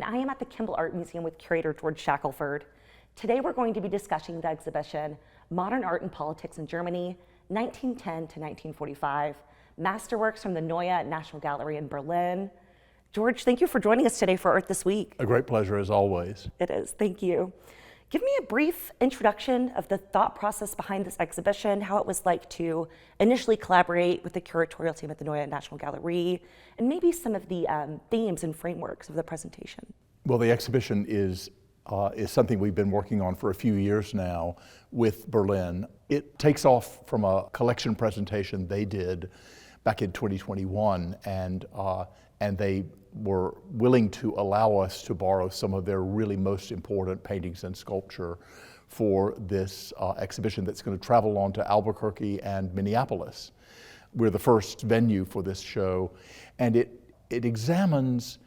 and I am at the Kimbell Art Museum with curator George Shackelford. Today we're going to be discussing the exhibition, Modern Art and Politics in Germany, 1910 to 1945, Masterworks from the Neue Nationalgalerie in Berlin. George, thank you for joining us today for Art This Week. A great pleasure as always. It is, thank you. Give me a brief introduction of the thought process behind this exhibition, how it was like to initially collaborate with the curatorial team at the Neue Nationalgalerie, and maybe some of the themes and frameworks of the presentation. Well, the exhibition is something we've been working on for a few years now with Berlin. It takes off from a collection presentation they did back in 2021, and they were willing to allow us to borrow some of their really most important paintings and sculpture for this exhibition that's going to travel on to Albuquerque and Minneapolis. We're the first venue for this show, and it examines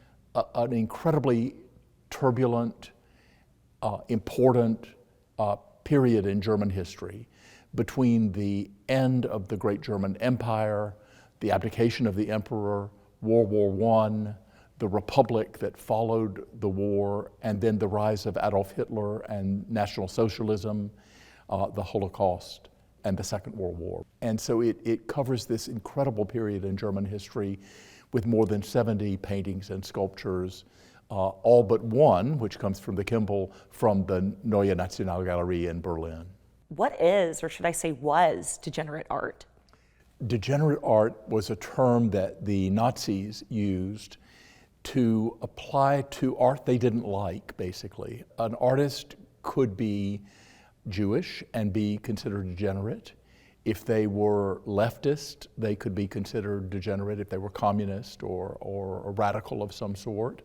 an incredibly turbulent, important period in German history between the end of the Great German Empire, the abdication of the emperor, World War I, the republic that followed the war, and then the rise of Adolf Hitler and National Socialism, the Holocaust, and the Second World War. And so it covers this incredible period in German history with more than 70 paintings and sculptures, all but one, which comes from the Kimbell, from the Neue Nationalgalerie in Berlin. What is, or should I say was, degenerate art? Degenerate art was a term that the Nazis used to apply to art they didn't like, basically. An artist could be Jewish and be considered degenerate. If they were leftist, they could be considered degenerate if they were communist or a radical of some sort.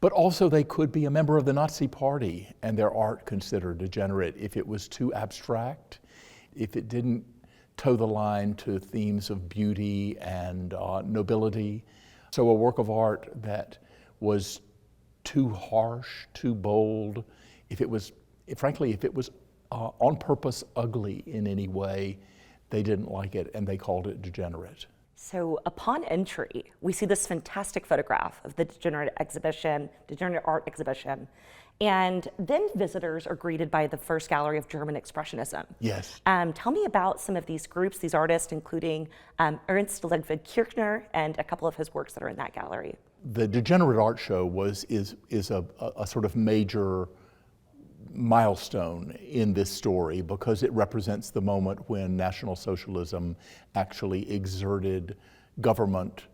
But also they could be a member of the Nazi Party and their art considered degenerate if it was too abstract, if it didn't toe the line to themes of beauty and nobility. So a work of art that was too harsh, too bold, if it was on purpose ugly in any way, they didn't like it and they called it degenerate. So upon entry, we see this fantastic photograph of the degenerate art exhibition. And then visitors are greeted by the first gallery of German Expressionism. Yes. Tell me about some of these groups, these artists, including Ernst Ludwig Kirchner and a couple of his works that are in that gallery. The Degenerate Art Show is a sort of major milestone in this story because it represents the moment when National Socialism actually exerted government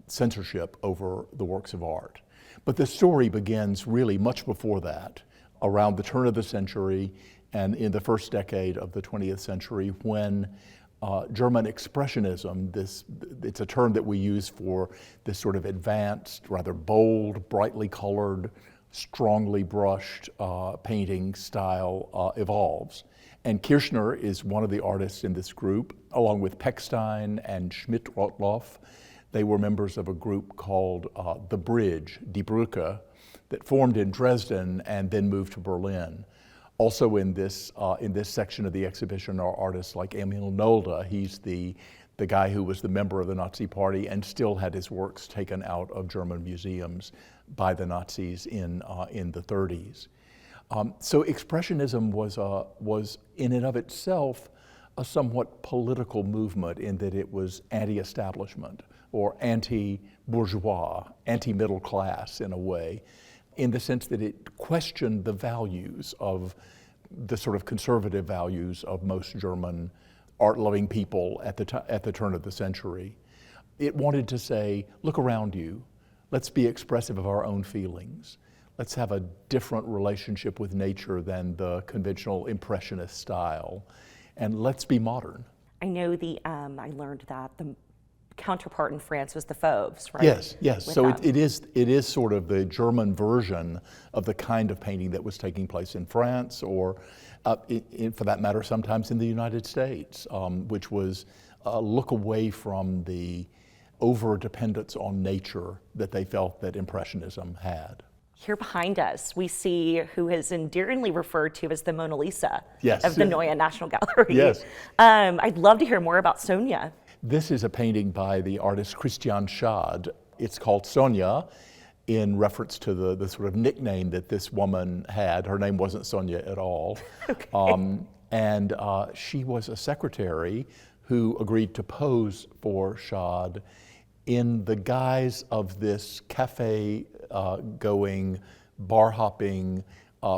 censorship over the works of art. But the story begins really much before that, around the turn of the century and in the first decade of the 20th century when German Expressionism, it's a term that we use for this sort of advanced, rather bold, brightly colored, strongly brushed painting style evolves. And Kirchner is one of the artists in this group, along with Pechstein and Schmidt-Rottluff. They were members of a group called The Bridge, Die Brücke, that formed in Dresden and then moved to Berlin. Also in this section of the exhibition are artists like Emil Nolde. He's the guy who was the member of the Nazi Party and still had his works taken out of German museums by the Nazis in the 30s. So Expressionism was in and of itself a somewhat political movement in that it was anti-establishment or anti-bourgeois, anti-middle class in a way, in the sense that it questioned the values of the sort of conservative values of most German art-loving people at the turn of the century. It wanted to say, look around you, let's be expressive of our own feelings. Let's have a different relationship with nature than the conventional impressionist style, and let's be modern. I know I learned that the counterpart in France was the Fauves, right? Yes. So it is sort of the German version of the kind of painting that was taking place in France, or for that matter, sometimes in the United States, which was a look away from the over-dependence on nature that they felt that Impressionism had. Here behind us, we see who is endearingly referred to as the Mona Lisa yes. of the Neue Nationalgalerie. Yes. I'd love to hear more about Sonia. This is a painting by the artist Christian Schad. It's called Sonia, in reference to the sort of nickname that this woman had. Her name wasn't Sonia at all. Okay. And she was a secretary who agreed to pose for Schad in the guise of this cafe going, bar hopping,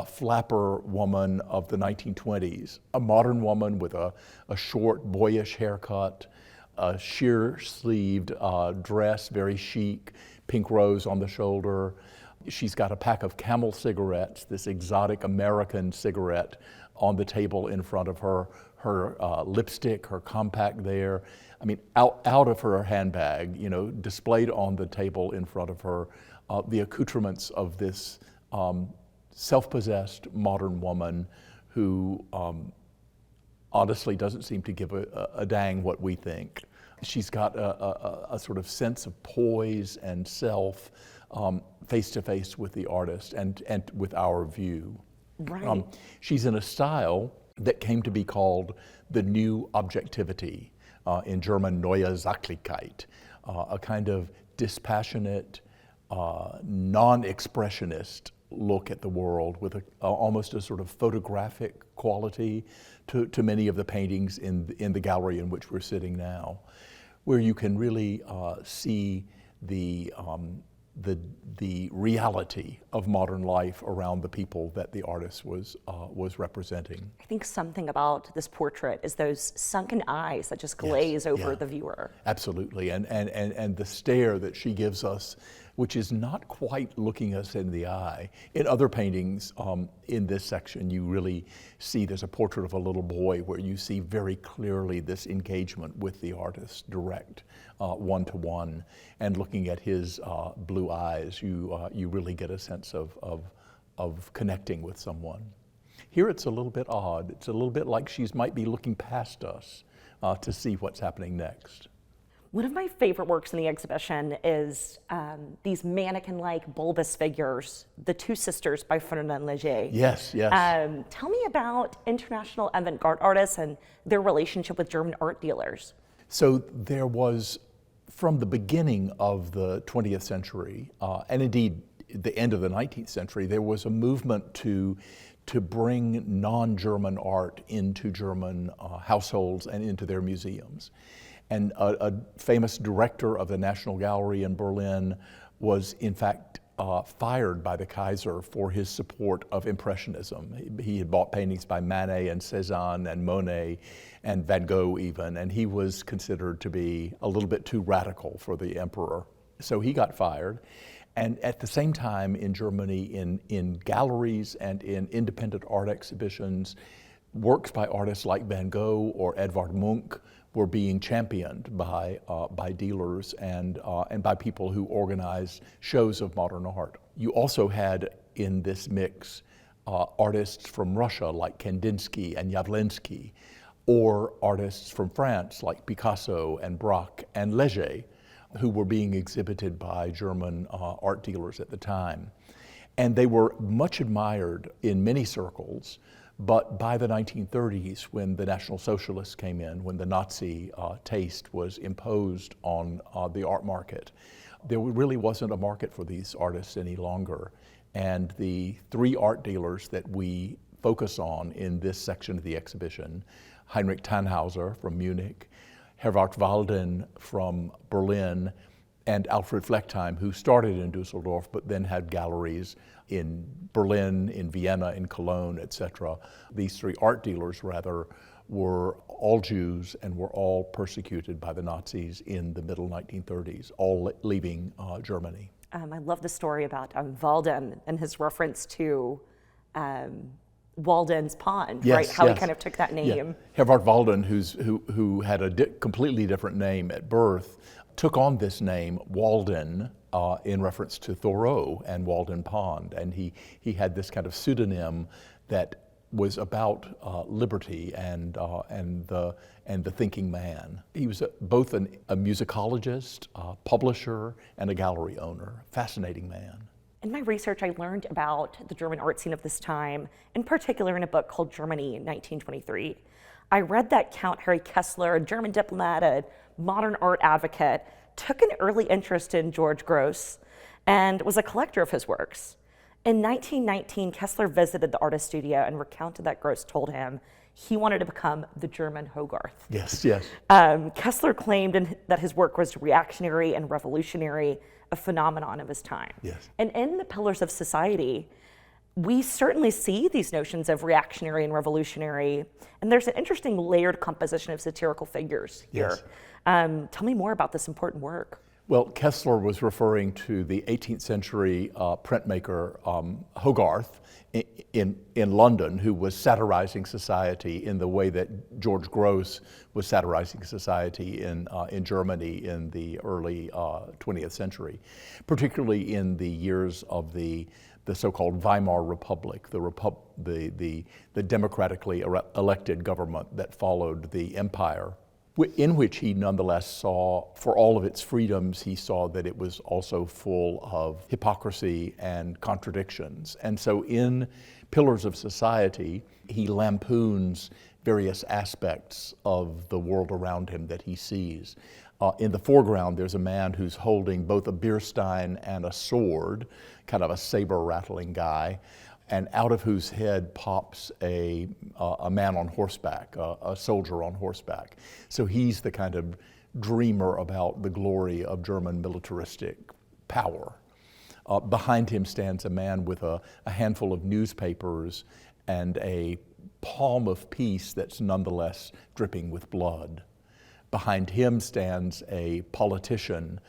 flapper woman of the 1920s. A modern woman with a short, boyish haircut, a sheer sleeved dress, very chic, pink rose on the shoulder. She's got a pack of Camel cigarettes, this exotic American cigarette on the table in front of her, her lipstick, her compact there. I mean, out of her handbag, you know, displayed on the table in front of her, the accoutrements of this self-possessed modern woman who honestly doesn't seem to give a dang what we think. She's got a sort of sense of poise and self face to face with the artist and with our view. Right. She's in a style that came to be called the new objectivity, in German Neue Sachlichkeit, a kind of dispassionate, non-expressionist look at the world with almost a sort of photographic quality to many of the paintings in the gallery in which we're sitting now, where you can really see the reality of modern life around the people that the artist was representing. I think something about this portrait is those sunken eyes that just glaze over the viewer. Absolutely, and the stare that she gives us, which is not quite looking us in the eye. In other paintings in this section, you really see there's a portrait of a little boy where you see very clearly this engagement with the artist, direct, one-to-one, and looking at his blue eyes, you really get a sense of connecting with someone. Here it's a little bit odd. It's a little bit like she might be looking past us to see what's happening next. One of my favorite works in the exhibition is these mannequin-like bulbous figures, The Two Sisters by Ferdinand Léger. Yes, yes. Tell me about international avant-garde artists and their relationship with German art dealers. So there was, from the beginning of the 20th century, and indeed the end of the 19th century, there was a movement to bring non-German art into German households and into their museums. And a famous director of the National Gallery in Berlin was in fact fired by the Kaiser for his support of Impressionism. He had bought paintings by Manet and Cézanne and Monet and Van Gogh even, and he was considered to be a little bit too radical for the emperor. So he got fired. And at the same time in Germany, in galleries and in independent art exhibitions, works by artists like Van Gogh or Edvard Munch were being championed by dealers and by people who organized shows of modern art. You also had in this mix artists from Russia like Kandinsky and Jawlensky, or artists from France like Picasso and Braque and Léger, who were being exhibited by German art dealers at the time. And they were much admired in many circles. But by the 1930s, when the National Socialists came in, when the Nazi taste was imposed on the art market, there really wasn't a market for these artists any longer. And the three art dealers that we focus on in this section of the exhibition, Heinrich Tannhauser from Munich, Herwart Walden from Berlin, and Alfred Flechtheim, who started in Dusseldorf but then had galleries in Berlin, in Vienna, in Cologne, etc. These three art dealers, rather, were all Jews and were all persecuted by the Nazis in the middle 1930s, all leaving Germany. I love the story about Walden and his reference to Walden's Pond, Yes, right? How yes. he kind of took that name. Yeah. Herwart Walden, who had a completely different name at birth, took on this name, Walden, in reference to Thoreau and Walden Pond. And he had this kind of pseudonym that was about liberty and the thinking man. He was both a musicologist, publisher, and a gallery owner. Fascinating man. In my research, I learned about the German art scene of this time, in particular in a book called Germany in 1923. I read that Count Harry Kessler, a German diplomat, a modern art advocate, took an early interest in George Grosz and was a collector of his works. In 1919, Kessler visited the artist studio and recounted that Gross told him he wanted to become the German Hogarth. Yes, yes. Kessler claimed that his work was reactionary and revolutionary, a phenomenon of his time. Yes. And in The Pillars of Society, we certainly see these notions of reactionary and revolutionary, and there's an interesting layered composition of satirical figures here. Yes. Tell me more about this important work. Well, Kessler was referring to the 18th century printmaker Hogarth in London, who was satirizing society in the way that George Gross was satirizing society in Germany in the early 20th century, particularly in the years of the so-called Weimar Republic, the democratically elected government that followed the empire, in which he nonetheless saw, for all of its freedoms, he saw that it was also full of hypocrisy and contradictions. And so in Pillars of Society, he lampoons various aspects of the world around him that he sees. In the foreground, there's a man who's holding both a beer stein and a sword, kind of a saber-rattling guy, and out of whose head pops a man on horseback, a soldier on horseback. So he's the kind of dreamer about the glory of German militaristic power. Behind him stands a man with a handful of newspapers and a palm of peace that's nonetheless dripping with blood. Behind him stands a politician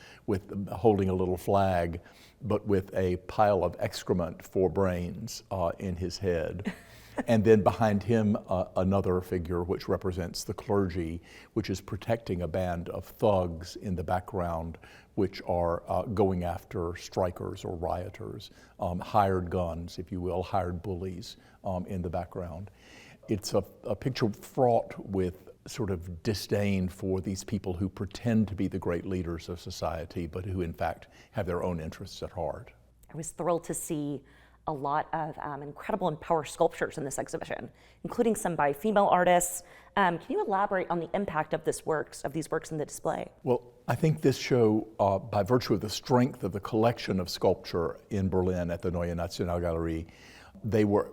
holding a little flag, but with a pile of excrement for brains in his head. And then behind him, another figure which represents the clergy, which is protecting a band of thugs in the background, which are going after strikers or rioters, hired guns, if you will, hired bullies in the background. It's a picture fraught with sort of disdain for these people who pretend to be the great leaders of society, but who in fact have their own interests at heart. I was thrilled to see a lot of incredible and power sculptures in this exhibition, including some by female artists. Can you elaborate on the impact of these works in the display? Well, I think this show, by virtue of the strength of the collection of sculpture in Berlin at the Neue Nationalgalerie, they were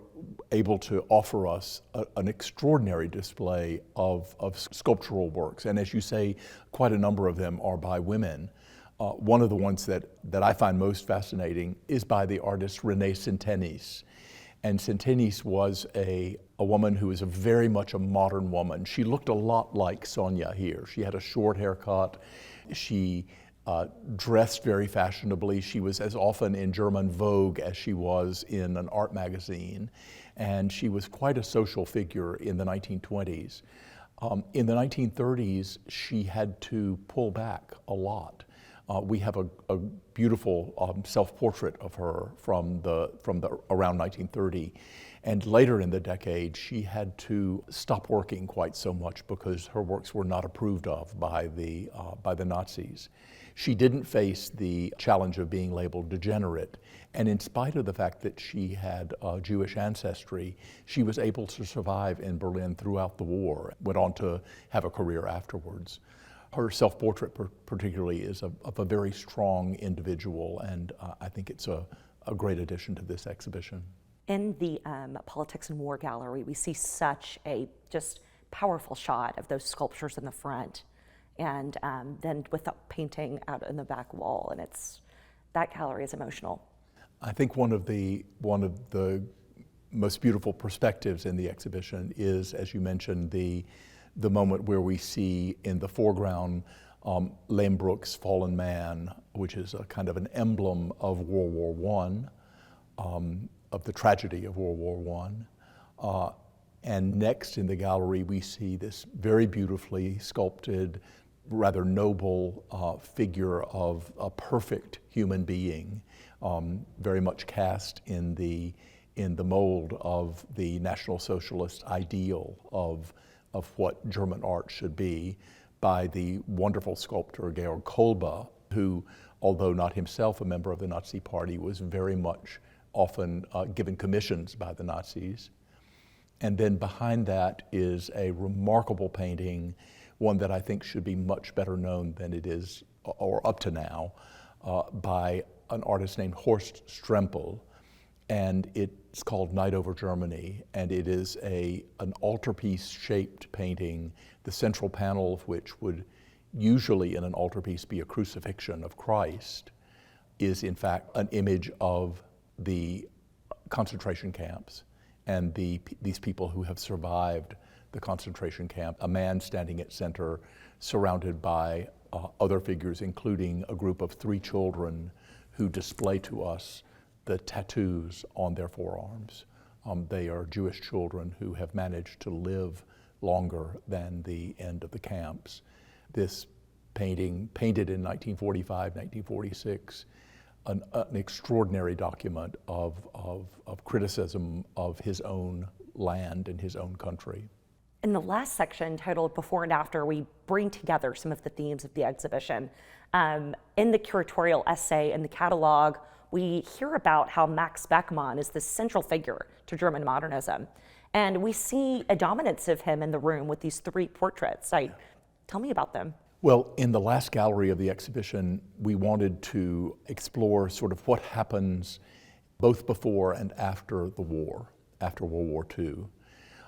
able to offer us an extraordinary display of sculptural works. And as you say, quite a number of them are by women. One of the ones that I find most fascinating is by the artist Renée Sintenis. And Sintenis was a woman who is very much a modern woman. She looked a lot like Sonia here. She had a short haircut. She dressed very fashionably. She was as often in German Vogue as she was in an art magazine. And she was quite a social figure in the 1920s. In the 1930s, she had to pull back a lot. We have a beautiful self-portrait of her from the around 1930. And later in the decade, she had to stop working quite so much because her works were not approved of by the Nazis. She didn't face the challenge of being labeled degenerate, and in spite of the fact that she had Jewish ancestry, she was able to survive in Berlin throughout the war, went on to have a career afterwards. Her self-portrait particularly is of a very strong individual, and I think it's a great addition to this exhibition. In the Politics and War Gallery, we see such a just powerful shot of those sculptures in the front, and then with the painting out in the back wall, and that gallery is emotional. I think one of the most beautiful perspectives in the exhibition is, as you mentioned, the moment where we see in the foreground Lehmbruck's Fallen Man, which is a kind of an emblem of World War I, of the tragedy of World War I. And next in the gallery, we see this very beautifully sculpted, rather noble figure of a perfect human being, very much cast in the mold of the National Socialist ideal of what German art should be, by the wonderful sculptor Georg Kolbe, who, although not himself a member of the Nazi Party, was very much often given commissions by the Nazis. And then behind that is a remarkable painting, one that I think should be much better known than it is, or up to now, by an artist named Horst Strempel, and it's called Night Over Germany, and it is an altarpiece-shaped painting, the central panel of which would usually in an altarpiece be a crucifixion of Christ, is in fact an image of the concentration camps and these people who have survived the concentration camp. A man standing at center, surrounded by other figures, including a group of 3 children who display to us the tattoos on their forearms. They are Jewish children who have managed to live longer than the end of the camps. This painting, painted in 1945, 1946, an extraordinary document of criticism of his own land and his own country. In the last section, titled Before and After, we bring together some of the themes of the exhibition. In the curatorial essay in the catalog, we hear about how Max Beckmann is the central figure to German modernism. And we see a dominance of him in the room with these 3 portraits. Tell me about them. Well, in the last gallery of the exhibition, we wanted to explore sort of what happens both before and after the war, after World War II.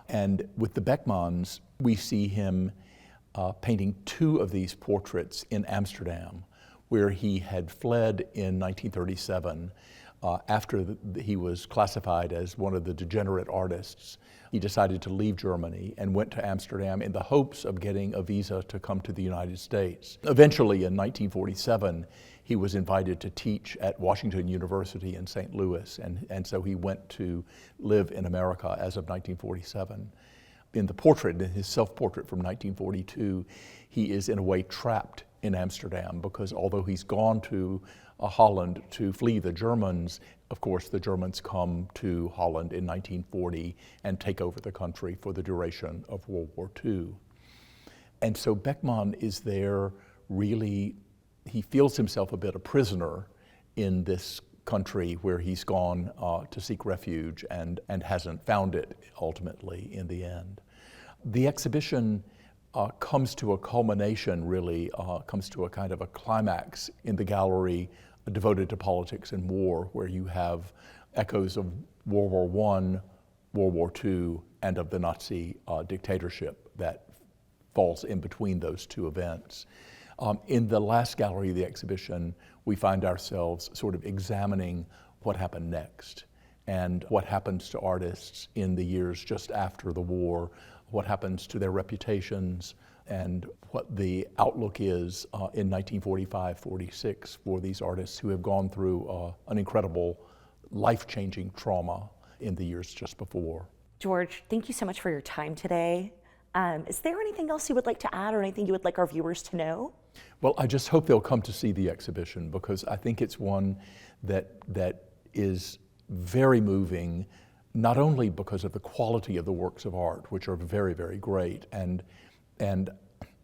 And with the Beckmanns, we see him painting 2 of these portraits in Amsterdam, where he had fled in 1937 after he was classified as one of the degenerate artists. He decided to leave Germany and went to Amsterdam in the hopes of getting a visa to come to the United States. Eventually, in 1947, he was invited to teach at Washington University in St. Louis, and so he went to live in America as of 1947. In the portrait, in his self-portrait from 1942, he is in a way trapped in Amsterdam, because although he's gone to Holland to flee the Germans, of course the Germans come to Holland in 1940 and take over the country for the duration of World War II. And so Beckmann is there really, he feels himself a bit a prisoner in this country where he's gone to seek refuge and hasn't found it ultimately in the end. The exhibition comes to a culmination, really, comes to a kind of a climax in the gallery devoted to politics and war, where you have echoes of World War I, World War II, and of the Nazi dictatorship that falls in between those 2 events. In the last gallery of the exhibition, we find ourselves sort of examining what happened next and what happens to artists in the years just after the war, what happens to their reputations, and what the outlook is in 1945-46 for these artists who have gone through an incredible life-changing trauma in the years just before. George, thank you so much for your time today. Is there anything else you would like to add, or anything you would like our viewers to know? Well, I just hope they'll come to see the exhibition, because I think it's one that is very moving, not only because of the quality of the works of art, which are very, very great, and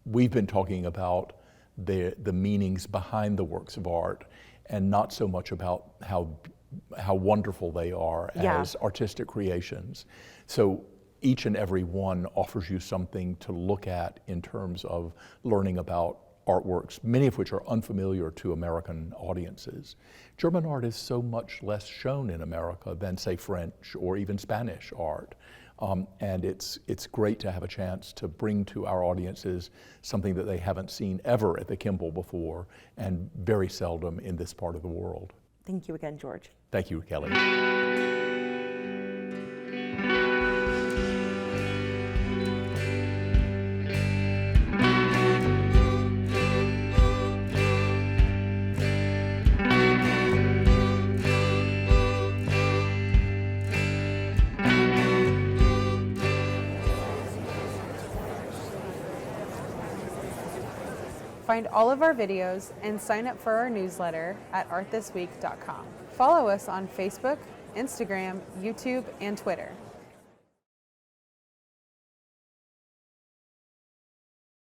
we've been talking about the meanings behind the works of art, and not so much about how wonderful they are as artistic creations. So each and every one offers you something to look at in terms of learning about artworks, many of which are unfamiliar to American audiences. German art is so much less shown in America than, say, French or even Spanish art. And it's great to have a chance to bring to our audiences something that they haven't seen ever at the Kimbell before, and very seldom in this part of the world. Thank you again, George. Thank you, Kelly. Find all of our videos and sign up for our newsletter at artthisweek.com. Follow us on Facebook, Instagram, YouTube, and Twitter.